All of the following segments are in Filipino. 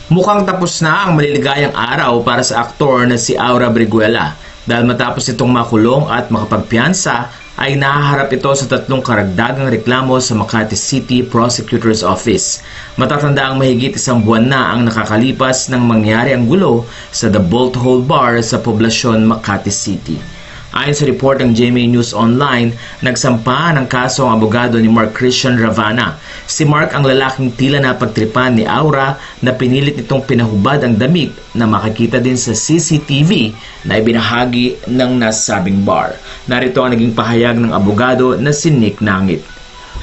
Mukhang tapos na ang maliligayang araw para sa aktor na si Aura Briguela dahil matapos itong makulong at makapagpiyansa ay nahaharap ito sa 3 karagdagang reklamo sa Makati City Prosecutor's Office. Matatanda ang mahigit 1 buwan na ang nakakalipas nang mangyari ang gulo sa The Bolt Hole Bar sa poblasyon Makati City. Ayon sa report ng GMA News Online, nagsampa ng kaso ang abogado ni Mark Christian Ravana. Si Mark ang lalaking tila napagtripan ni Aura na pinilit nitong pinahubad ang damit na makikita din sa CCTV na ibinahagi ng nasabing bar. Narito ang naging pahayag ng abogado na si Nick Nangit.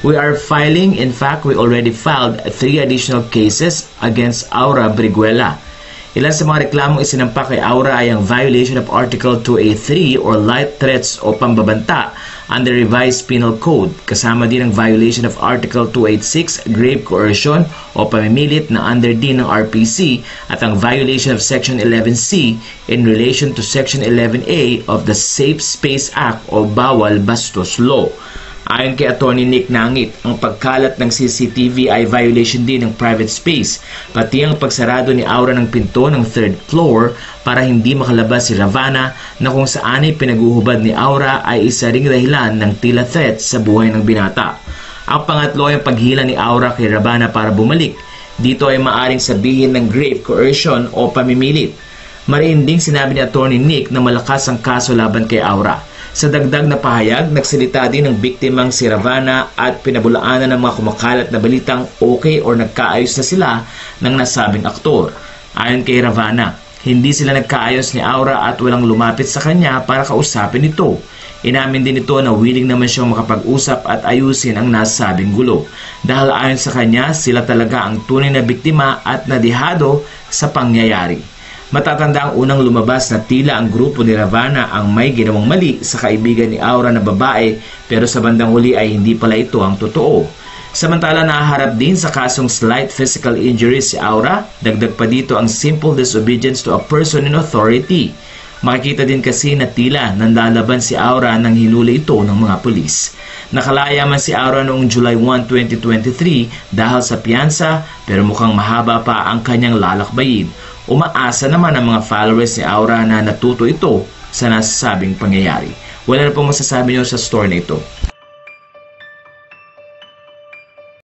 We already filed 3 additional cases against Aura Briguela. Ilan sa mga reklamong isinampa kay Aura ay ang violation of Article 2A3 or light threats o pambabanta under Revised Penal Code, kasama din ang violation of Article 286 grave coercion o pamimilit na under D ng RPC at ang violation of Section 11C in relation to Section 11A of the Safe Space Act o Bawal Bastos Law. Ayon kay Atty. Nick Nangit, ang pagkalat ng CCTV ay violation din ng private space, pati ang pagsarado ni Aura ng pinto ng 3rd floor para hindi makalabas si Ravana na kung saan ay pinaguhubad ni Aura ay isa ring dahilan ng tila threat sa buhay ng binata. Ang pangatlo ay ang paghila ni Aura kay Ravana para bumalik. Dito ay maaring sabihin ng grave coercion o pamimilit. Mariin ding sinabi ni Atty. Nick na malakas ang kaso laban kay Aura. Sa dagdag na pahayag, nagsalita din ng biktimang si Ravana at pinabulaanan ng mga kumakalat na balitang okay or nagkaayos na sila ng nasabing aktor. Ayon kay Ravana, hindi sila nagkaayos ni Aura at walang lumapit sa kanya para kausapin ito. Inamin din ito na willing naman siyang makapag-usap at ayusin ang nasabing gulo. Dahil ayon sa kanya, sila talaga ang tunay na biktima at nadihado sa pangyayari. Matatanda ang unang lumabas na tila ang grupo ni Ravana ang may ginawang mali sa kaibigan ni Aura na babae pero sa bandang huli ay hindi pala ito ang totoo. Samantala nahaharap din sa kasong slight physical injury si Aura, dagdag pa dito ang simple disobedience to a person in authority. Makikita din kasi na tila nanlalaban si Aura nang hinuli ito ng mga pulis. Nakalaya man si Aura noong July 1, 2023 dahil sa piyansa pero mukhang mahaba pa ang kanyang lalakbayin. Umaasa naman ang mga followers ni Aura na natuto ito sa nasasabing pangyayari. Wala na pong masasabi niyo sa story na ito.